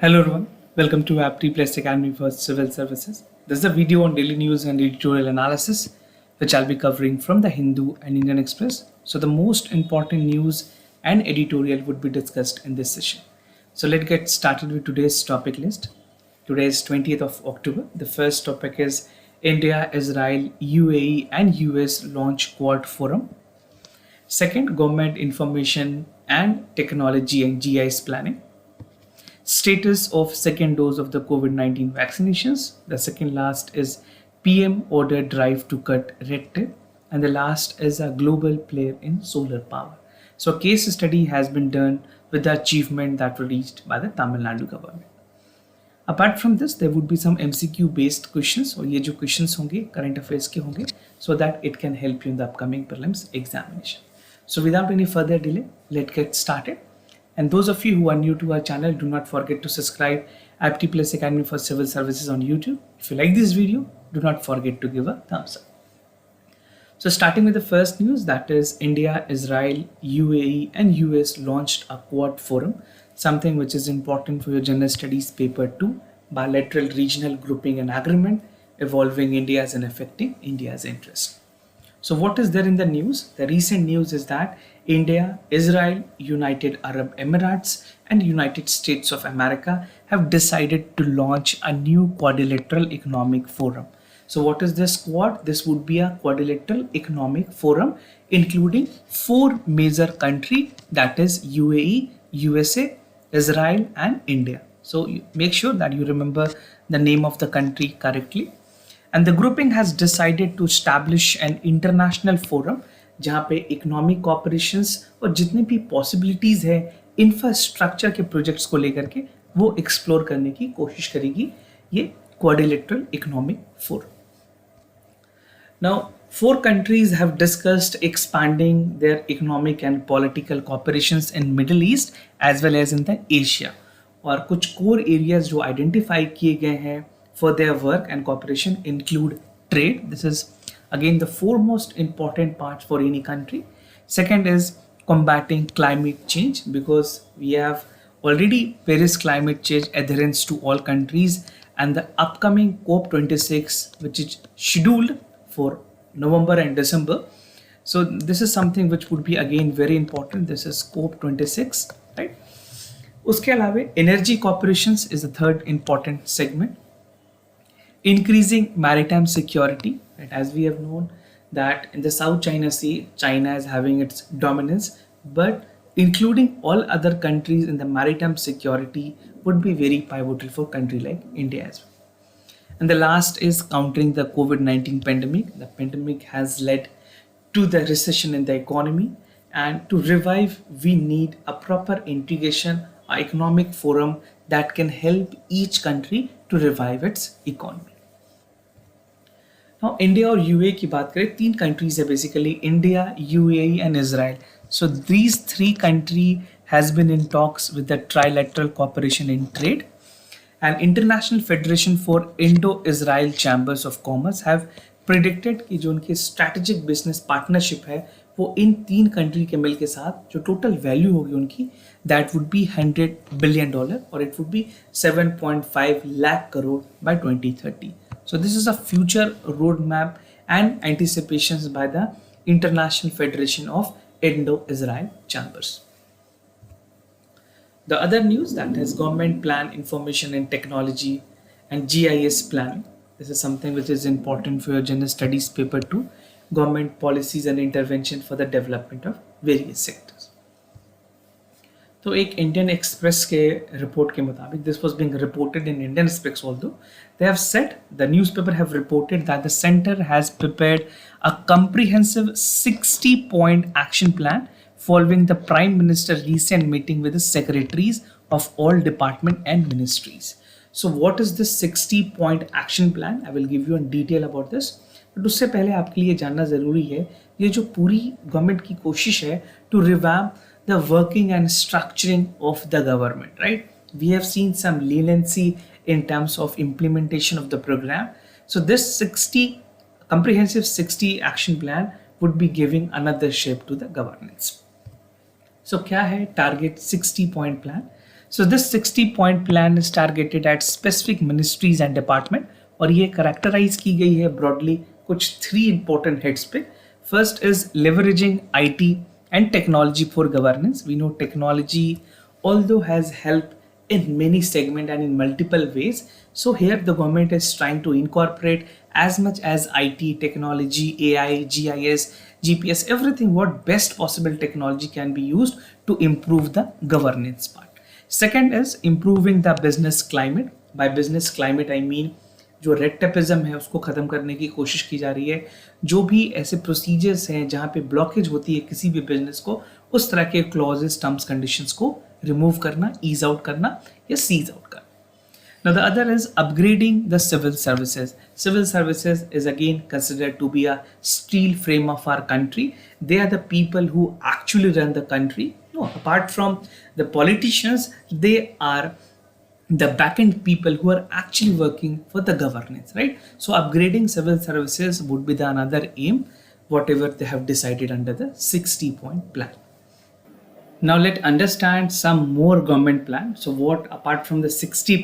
Hello everyone, welcome to Apti Plus Academy for Civil Services. This is a video on daily news and editorial analysis which I'll be covering from the Hindu and Indian Express. So the most important news and editorial would be discussed in this session. So let's get started with today's topic list. Today is 20th of October. The first topic is India, Israel, UAE and US launch Quad Forum. Second, Government Information and Technology and GIS planning. Status of second dose of the COVID-19 vaccinations. The second last is PM order drive to cut red tape. And the last is a global player in solar power. So a case study has been done with the achievement that were reached by the Tamil Nadu government. Apart from this, there would be some MCQ based questions और ये जो questions होंगे current affairs के होंगे so that it can help you in the upcoming prelims examination. So without any further delay, let's get started. And those of you who are new to our channel, do not forget to subscribe Apti Plus Academy for Civil Services on YouTube. If you like this video, do not forget to give a thumbs up. So starting with the first news, that is India, Israel, UAE and US launched a Quad Forum, something which is important for your General Studies Paper 2, bilateral regional grouping and agreement, evolving India's and affecting India's interest. So what is there in the news? The recent news is that India, Israel, United Arab Emirates and United States of America have decided to launch a new quadrilateral economic forum. So what is this quad? This would be a quadrilateral economic forum including four major countries, that is UAE, USA, Israel and India. So make sure that you remember the name of the country correctly. And the grouping has decided to establish an international forum जहाँ पे economic corporations और जितनी भी possibilities है infrastructure के projects को लेकर के वो एक्सप्लोर करने की कोशिश करेगी ये quadrilateral economic forum. Now, four countries have discussed expanding their economic and political cooperations in Middle East as well as in the Asia. और कुछ core areas जो identify किए गए हैं for their work and cooperation include trade. This is again the foremost important part for any country. Second is combating climate change, because we have already Paris climate change adherence to all countries, and the upcoming COP26 which is scheduled for November and December. So this is something which would be again very important. This is COP26, right? उसके अलावा energy cooperations is the third important segment. Increasing maritime security, right? As we have known that in the South China Sea, China is having its dominance, but including all other countries in the maritime security would be very pivotal for a country like India as well. And the last is countering the COVID-19 pandemic. The pandemic has led to the recession in the economy, and to revive, we need a proper integration, an economic forum that can help each country to revive its economy. Now, India और UAE की बात करें, तीन countries है basically, India, UAE and Israel. So these three countries has been in talks with the trilateral cooperation in trade, and International Federation for Indo-Israel Chambers of Commerce have predicted कि जो उनकी strategic business partnership है वो इन तीन country के मिल के साथ जो टोटल वैल्यू होगी उनकी that would be $100 billion or it would be 7.5 lakh crore by 2030. So this is a future roadmap and anticipations by the International Federation of Indo-Israel Chambers. The other news, that is Government Plan Information and Technology and GIS planning. This is something which is important for your General Studies Paper 2, Government Policies and Intervention for the Development of Various Sectors. तो एक Indian express के report के मुताबिक, this was being reported in Indian express although they have said, the newspaper have reported that the centre has prepared a comprehensive 60-point action plan following the Prime Minister recent meeting with the secretaries of all department and ministries. So what is this 60-point action plan? I will give you a detail about this. But उससे पहले आपके लिए जानना ज़रूरी है ये जो पूरी गवर्नमेंट की कोशिश है to revamp the working and structuring of the government, right? We have seen some leniency in terms of implementation of the program. So this comprehensive 60 action plan would be giving another shape to the governance. So क्या है target 60 point plan? So this 60-point plan is targeted at specific ministries and department और ये characterize की गई है broadly कुछ 3 important heads पे. First is leveraging IT and technology for governance. We know technology although has helped in many segments and in multiple ways. So here the government is trying to incorporate as much as IT, technology, AI, GIS, GPS, everything what best possible technology can be used to improve the governance part. Second is improving the business climate. By business climate I mean जो red tapism है उसको ख़त्म करने की कोशिश की जा रही है. जो भी ऐसे प्रोसीजर्स हैं जहाँ पे ब्लॉकेज होती है किसी भी बिजनेस को, उस तरह के क्लॉजेस, टर्म्स, कंडीशंस को रिमूव करना, ईज आउट करना या सीज आउट करना. Now the other is upgrading the civil services. Civil services is again considered to be a steel frame of our country. They are the people who actually run the country. No, apart from the politicians, they are the back-end people who are actually working for the governance, right? So upgrading civil services would be the another aim, whatever they have decided under the 60-point plan. Now let's understand some more government plan. So what, apart from the 60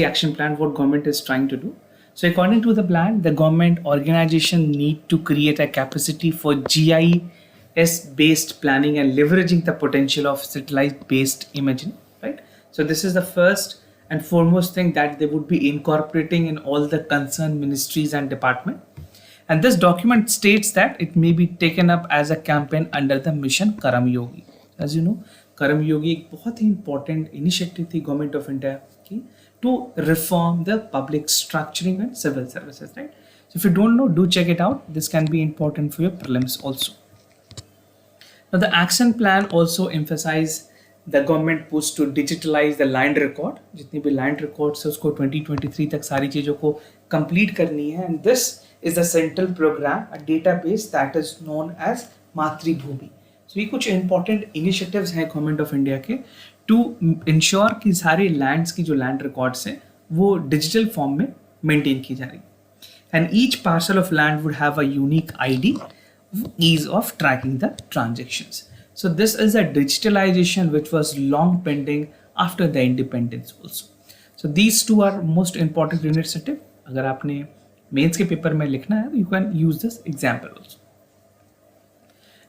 action plan, what government is trying to do? So according to the plan, the government organization need to create a capacity for GIS based planning and leveraging the potential of satellite based imaging, right? So this is the first and foremost thing that they would be incorporating in all the concerned ministries and department. And this document states that it may be taken up as a campaign under the mission Karam Yogi. As you know, Karam Yogi एक बहुत ही important initiative थी government of India की to reform the public structuring and civil services, right? So if you don't know, do check it out. This can be important for your prelims also. Now the action plan also emphasize the government push to digitalize the land record. जितनी भी land records है उसको 2023 तक सारी चीज़ों को complete करनी है. And this is the central program, a database that is known as मातृभूमि. So ये कुछ important initiatives हैं गवर्नमेंट ऑफ इंडिया के टू इंश्योर कि सारे लैंड्स की जो लैंड रिकॉर्ड्स हैं वो डिजिटल फॉर्म में मेंटेन की जा रही है. And each parcel of land would have a unique ID, ease of tracking the transactions. So this is a digitalization which was long pending after the independence also. So these two are most important initiative. अगर आपने mains के paper में लिखना है, you can use this example also.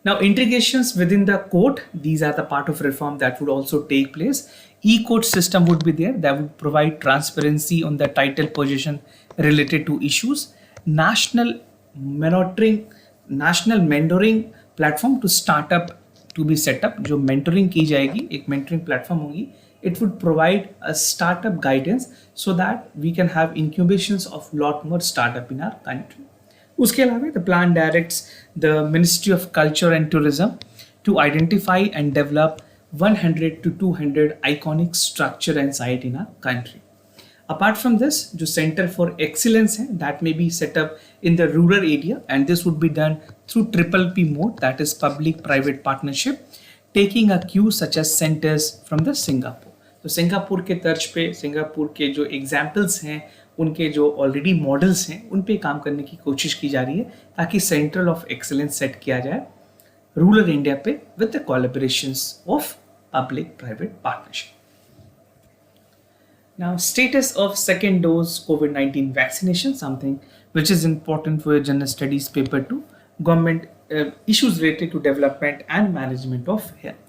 Now integrations within the court, these are the part of reform that would also take place. E-court system would be there that would provide transparency on the title possession related to issues. National mentoring platform to start up to be set up. जो mentoring की जाएगी, एक mentoring platform होगी. It would provide a startup guidance so that we can have incubations of lot more startup in our country. उसके अलावा the plan directs the Ministry of Culture and Tourism to identify and develop 100 to 200 iconic structure and site in our country. Apart from this, जो Center for Excellence है, that may be set up in the rural area, and this would be done through PPP mode, that is public-private partnership, taking a cue such as centers from the Singapore. तो Singapore के तर्ज पे Singapore के जो examples हैं, उनके जो already models हैं, उन पे काम करने की कोशिश की जा रही है ताकि सेंट्रल ऑफ एक्सेलेंस सेट किया जाए रूरल इंडिया पे with the collaborations of public private partnership. Now, status of second dose COVID-19 vaccination, something which is important for your general studies paper 2, government issues related to development and management of health.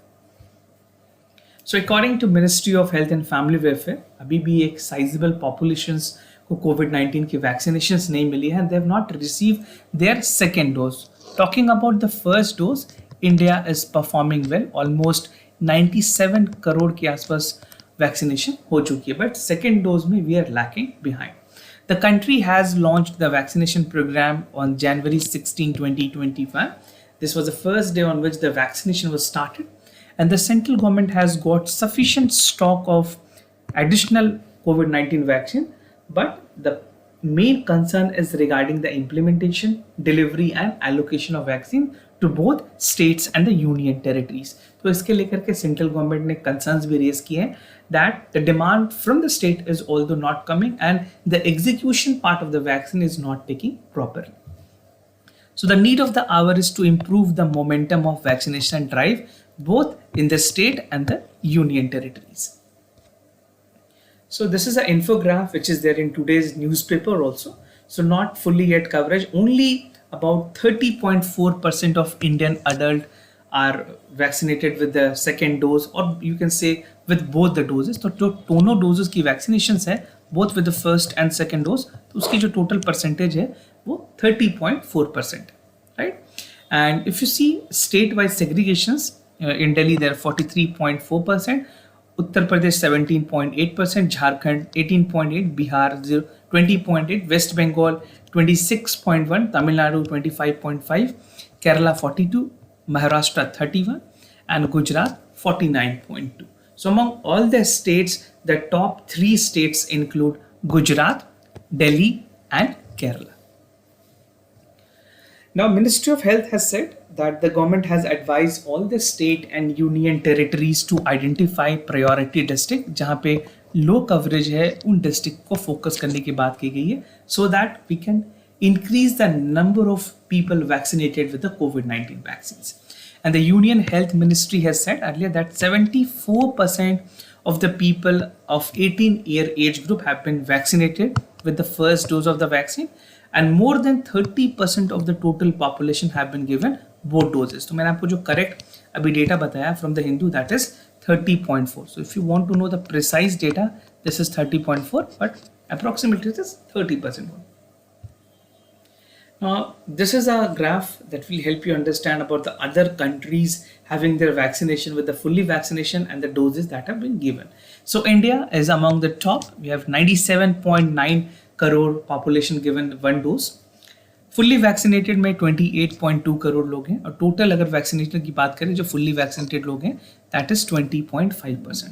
So according to Ministry of Health and Family Welfare, अभी भी एक sizable populations को COVID-19 की vaccinations नहीं मिली है, and they have not received their second dose. Talking about the first dose, India is performing well. Almost 97 crore के आसपास vaccination हो चुकी है, but second dose में we are lacking behind. The country has launched the vaccination program on January 16, 2025. This was the first day on which the vaccination was started. And the central government has got sufficient stock of additional COVID-19 vaccine, but the main concern is regarding the implementation, delivery and allocation of vaccine to both states and the union territories. तो इसके लेकर के central government ने concerns भी raise किए हैं that the demand from the state is although not coming and the execution part of the vaccine is not taking properly. So the need of the hour is to improve the momentum of vaccination drive both in the state and the union territories. So this is an infograph which is there in today's newspaper also. So not fully yet coverage. Only about 30.4% of Indian adult are vaccinated with the second dose, or you can say with both the doses. तो जो दोनों doses की vaccinations है, both with the first and second dose, तो उसकी जो total percentage है वो 30.4%, right? And if you see state-wise segregations, in Delhi there are 43.4%, Uttar Pradesh 17.8%, Jharkhand 18.8%, Bihar 20.8%, West Bengal 26.1%, Tamil Nadu 25.5%, Kerala 42%, Maharashtra 31%, and Gujarat 49.2%. So among all the states, the top 3 states include Gujarat, Delhi, and Kerala. Now, Ministry of Health has said that the government has advised all the state and union territories to identify priority district जहाँ पे low coverage है उन district को focus करने की बात की गई है, so that we can increase the number of people vaccinated with the COVID-19 vaccines. And the Union Health Ministry has said earlier that 74% of the people of 18-year age group have been vaccinated with the first dose of the vaccine, and more than 30% of the total population have been given both doses. तो मैंने आपको जो correct अभी data बताया from the Hindu, that is 30.4. So if you want to know the precise data, this is 30.4, but approximately it is 30%. Now, this is a graph that will help you understand about the other countries having their vaccination with the fully vaccination and the doses that have been given. So India is among the top. We have 97.9 crore population given one dose. Fully vaccinated में 28.2 करोड़ लोग हैं, और total अगर vaccination की बात करें जो fully vaccinated लोग हैं, that is 20.5%.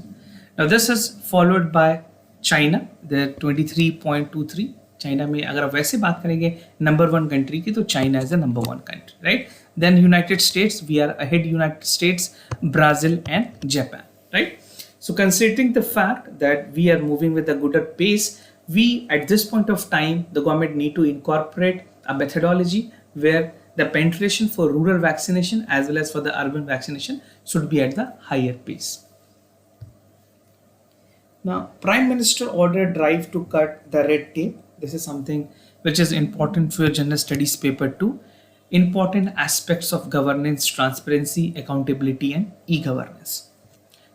Now this is followed by China, there 23.23. China में अगर आप वैसे बात करेंगे नंबर 1 कंट्री की, तो China is the number 1 country, right? Then United States, we are ahead United States, Brazil and Japan, right? So considering the fact that we are moving with a good pace, we at this point of time, the government need to incorporate a methodology where the penetration for rural vaccination as well as for the urban vaccination should be at the higher pace. Now, Prime Minister ordered drive to cut the red tape. This is something which is important for your general studies paper 2. Important aspects of governance, transparency, accountability, and e-governance.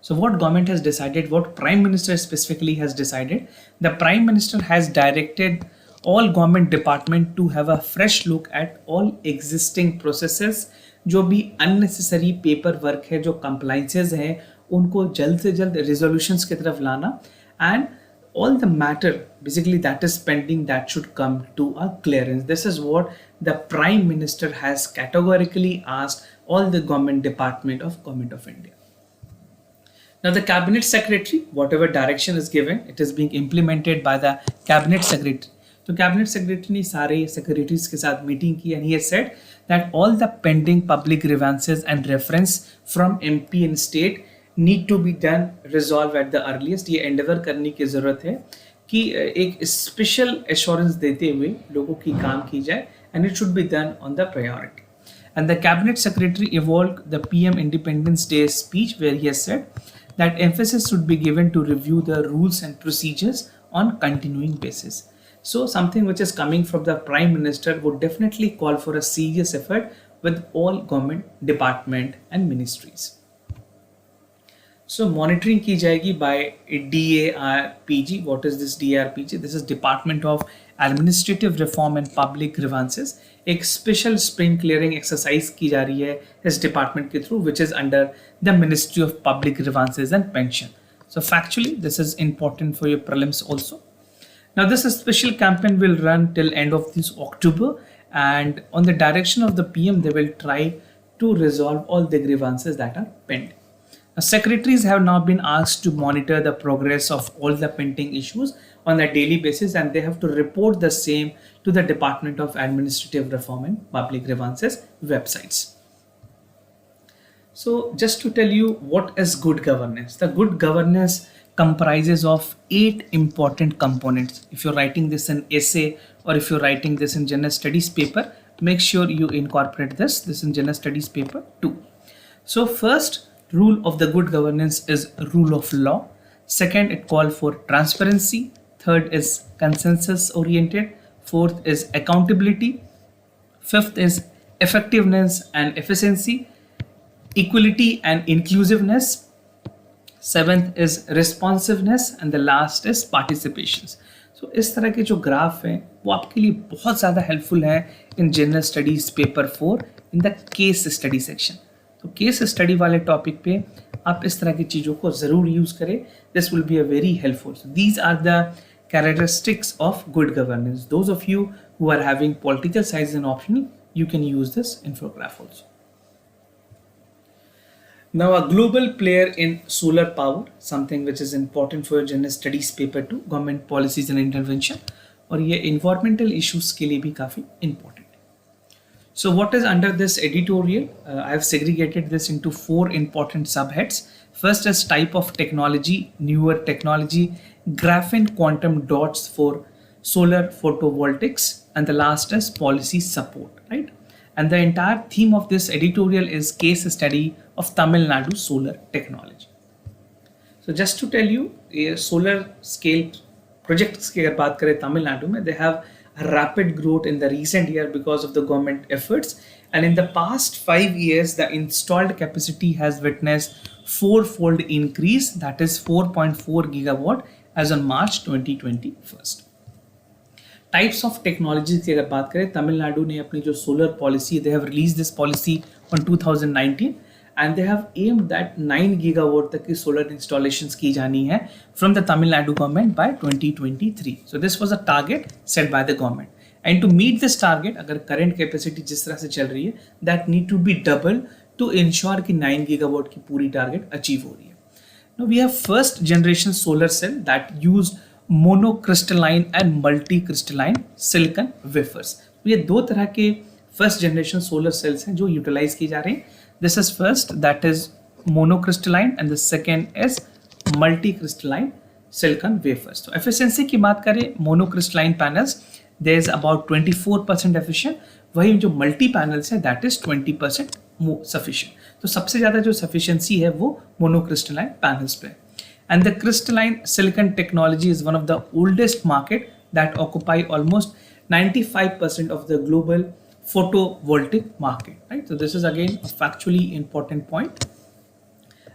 So what government has decided, what Prime Minister specifically has decided, the Prime Minister has directed all government department to have a fresh look at all existing processes. जो भी unnecessary paper work है, जो compliances हैं, उनको जल्द से जल्द resolutions की तरफ लाना, and all the matter basically that is pending, that should come to a clearance. This is what the Prime Minister has categorically asked all the government department of Government of India. Now the Cabinet Secretary, whatever direction is given, it is being implemented by the Cabinet Secretary. तो cabinet secretary ने सारे secretaries के साथ meeting की, and he has said that all the pending public grievances and reference from MP and state need to be done resolve at the earliest. ये endeavour करने की ज़रूरत है कि एक स्पेशल एश्योरेंस देते हुए लोगों की काम की जाए, and it should be done on the priority. And the Cabinet Secretary evolved the PM Independence Day speech where he has said that emphasis should be given to review the rules and procedures on continuing basis. So something which is coming from the Prime Minister would definitely call for a serious effort with all government department and ministries. So monitoring की जाएगी by DARPG. What is this DARPG? This is Department of Administrative Reform and Public Grievances. एक special spring clearing exercise की जा रही है इस department के through, which is under the Ministry of Public Grievances and Pension. So factually, this is important for your prelims also. Now this special campaign will run till end of this October, and on the direction of the PM they will try to resolve all the grievances that are pending. Now, secretaries have now been asked to monitor the progress of all the pending issues on a daily basis, and they have to report the same to the Department of Administrative Reform and Public Grievances websites. So just to tell you what is good governance, the good governance comprises of 8 important components. If you're writing this in essay or if you're writing this in general studies paper, make sure you incorporate this in general studies paper 2. So first rule of the good governance is rule of law. Second, it called for transparency. Third is consensus oriented. Fourth is accountability. Fifth is effectiveness and efficiency, equality and inclusiveness. Seventh is responsiveness and the last is participations. So इस तरह के जो graph हैं वो आपके लिए बहुत ज़्यादा हेल्पफुल है in general studies paper 4 in the case study section. तो केस स्टडी वाले टॉपिक पे आप इस तरह की चीज़ों को ज़रूर यूज़ करें. This will be a very helpful. These are the characteristics of good governance. Those of you who are having political science and optional, you can use this infograph also. Now, a global player in solar power, something which is important for your general studies paper 2, government policies and intervention, और ये environmental issues के लिए भी काफी important. So, what is under this editorial? I have segregated this into 4 important subheads. First is type of technology, newer technology, graphene quantum dots for solar photovoltaics, and the last is policy support, right? And the entire theme of this editorial is case study of Tamil Nadu solar technology. So just to tell you, solar scale projects की अगर बात करें तमिल नाडु में, they have a rapid growth in the recent year because of the government efforts, and in the past 5 years the installed capacity has witnessed 4-fold increase, that is 4.4 gigawatt as on March 2021. Types of technologies की अगर बात करें, तमिलनाडु ने अपनी जो solar policy, they have released this policy on 2019 and they have aimed that 9 gigawatt तक की solar installations की जानी है from the Tamil Nadu government by 2023. So this was a target set by the government. And to meet this target, अगर current capacity जिस तरह से चल रही है, that need to be double to ensure कि 9 gigawatt की पूरी target achieve हो रही है. Now we have first generation solar cell that use monocrystalline and multicrystalline silicon wafers. ये दो तरह के first generation solar cells हैं जो utilize की जा रही हैं. This is first, that is monocrystalline, and the second is multicrystalline silicon wafers. तो efficiency की बात करें, monocrystalline panels there is about 24% efficient, वही जो multi panels है that is 20% more sufficient. तो सबसे ज़्यादा जो sufficiency है वो monocrystalline panels पे. And the crystalline silicon technology is one of the oldest market that occupy almost 95% of the global photovoltaic market, right? So this is again a factually important point.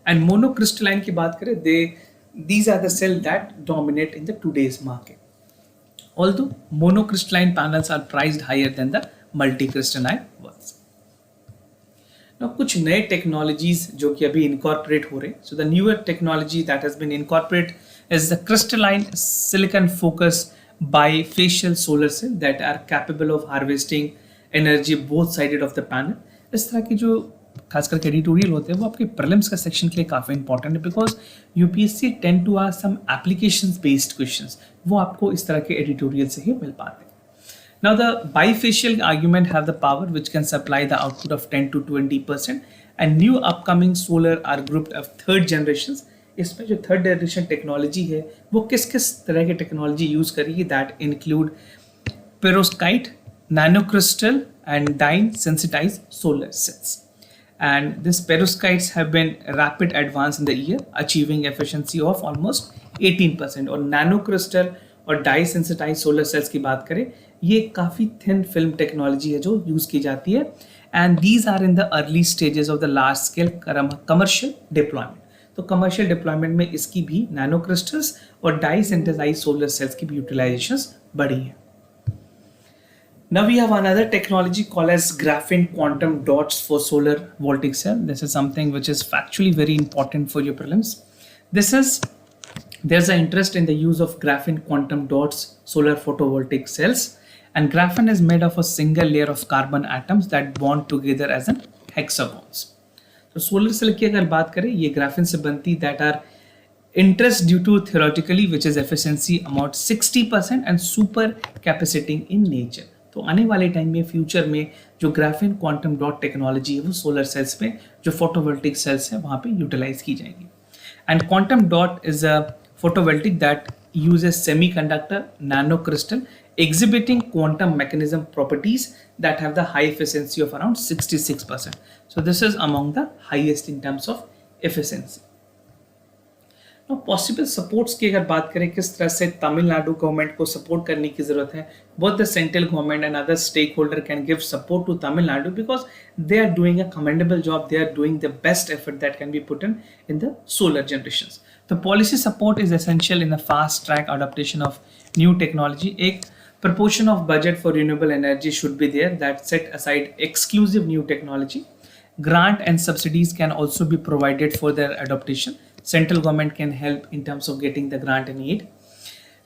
And monocrystalline की बात करें, these are the cells that dominate in the today's market. Although monocrystalline panels are priced higher than the multicrystalline ones. Now कुछ नए technologies जो कि अभी incorporate हो रहे हैं. So the newer technology that has been incorporated is the crystalline silicon focus bifacial solar cell that are capable of harvesting energy both sided of the panel. इस तरह की जो खास करके एडिटोरियल होते हैं वो आपके प्रीलिम्स का सेक्शन के लिए काफ़ी इंपॉर्टेंट है, because UPSC tend to ask some applications based questions, वो आपको इस तरह के एडिटोरियल से ही मिल पाते हैं. Now the bifacial argument have the power which can supply the output of 10 to 20%, and new upcoming solar are grouped of third generations. इसमें जो थर्ड जनरेशन टेक्नोलॉजी है वो किस किस तरह की टेक्नोलॉजी यूज करेगी, that include perovskite, nanocrystal and dye sensitize solar cells. And these perovskites have been rapid advance in the year, achieving efficiency of almost 18%. और nanocriystal और dye sensitized solar cells की बात करें, ये काफ़ी thin film technology है जो use की जाती है, and these are in the early stages of the large scale commercial deployment. तो commercial deployment में इसकी भी nanocrystals और dye sensitized solar cells की भी utilizations बढ़ी है. Now we have another technology called as graphene quantum dots for solar voltaic cell. This is something which is factually very important for your prelims. There's an interest in the use of graphene quantum dots solar photovoltaic cells, and graphene is made of a single layer of carbon atoms that bond together as an hexagons. So solar cell की अगर बात करें, ये graphene से बनती that are interest due to theoretically which is efficiency about 60% and super capaciting in nature. तो आने वाले टाइम में फ्यूचर में जो ग्राफीन क्वांटम डॉट टेक्नोलॉजी है वो सोलर सेल्स में जो फोटोवोल्टिक सेल्स है वहाँ पे यूटिलाइज की जाएंगी. And quantum dot is a photovoltaic that uses semiconductor nano crystal exhibiting quantum mechanism properties that have the high efficiency of around 66%. So this is among the highest in terms of efficiency. Possible supports की अगर बात करें किस तरह से Tamil Nadu government को support करने की जरूरत है, both the central government and other stakeholder can give support to Tamil Nadu because they are doing a commendable job. They are doing the best effort that can be put in the solar generations. The policy support is essential in a fast track adaptation of new technology. एक proportion of budget for renewable energy should be there that set aside exclusive new technology. Grant and subsidies can also be provided for their adaptation. Central government can help in terms of getting the grant and aid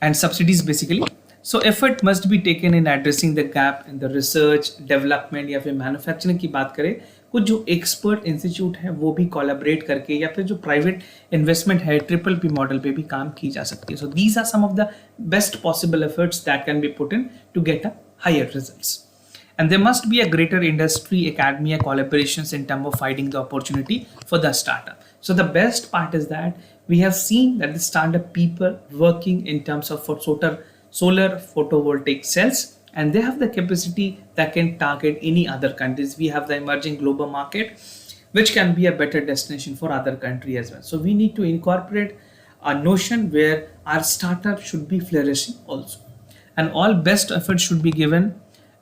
and subsidies basically. So effort must be taken in addressing the gap in the research, development या फिर manufacturing की बात करें, कुछ जो expert institute है वो भी कोलैबोरेट करके या फिर जो प्राइवेट इन्वेस्टमेंट है ट्रिपल पी मॉडल पे भी काम की जा सकती है. So these are some of the best possible efforts that can be put in to get a higher results. And there must be a greater industry academia collaborations in terms of finding the opportunity for the startup. So the best part is that we have seen that the startup people working in terms of for solar photovoltaic cells, and they have the capacity that can target any other countries. We have the emerging global market, which can be a better destination for other country as well. So we need to incorporate a notion where our startup should be flourishing also, and all best efforts should be given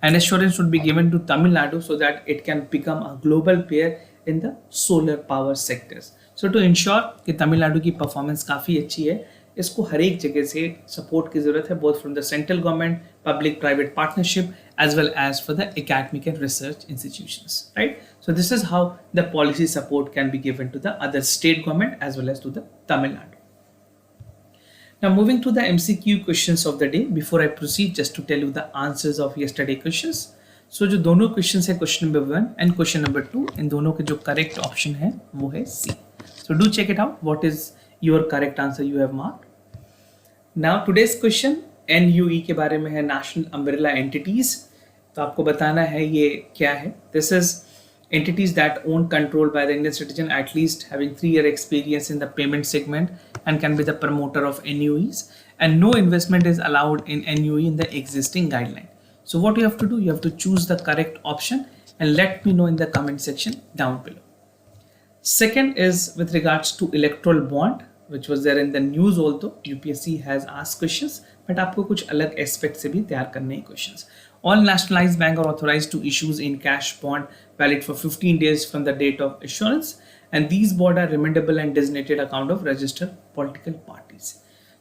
and assurance should be given to Tamil Nadu so that it can become a global player in the solar power sectors. So to ensure कि तमिलनाडु की performance काफ़ी अच्छी है, इसको हर एक जगह से support की ज़रूरत है, both from the central government, public private partnership, as well as for the academic and research institutions, right? So this is how the policy support can be given to the other state government as well as to the Tamil Nadu. Now moving to the MCQ questions of the day. Before I proceed, just to tell you the answers of yesterday questions. So जो दोनों questions है, question number 1 and question number 2, इन दोनों के जो correct option है वो है C. So do check it out. What is your correct answer you have marked? Now today's question NUE के बारे में है, National Umbrella Entities. तो आपको बताना है ये क्या है. This is entities that own controlled by the Indian citizen at least having 3-year experience in the payment segment and can be the promoter of NUEs, and no investment is allowed in NUE in the existing guideline. So what you have to do, you have to choose the correct option and let me know in the comment section down below. Second is with regards to electoral bond, which was there in the news also. UPSC has asked questions, but आपको कुछ अलग aspect से भी तैयार करने हैं questions. All nationalized banks are authorized to issue in cash bond valid for 15 days from the date of issuance, and these bonds are remittable and designated account of registered political parties.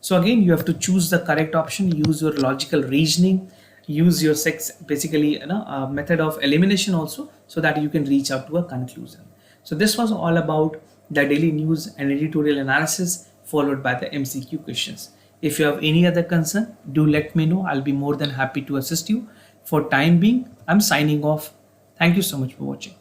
So again, you have to choose the correct option, use your logical reasoning, use your basically method of elimination also, so that you can reach out to a conclusion. So this was all about the daily news and editorial analysis followed by the MCQ questions. If you have any other concern, do let me know. I'll be more than happy to assist you. For time being, I'm signing off. Thank you so much for watching.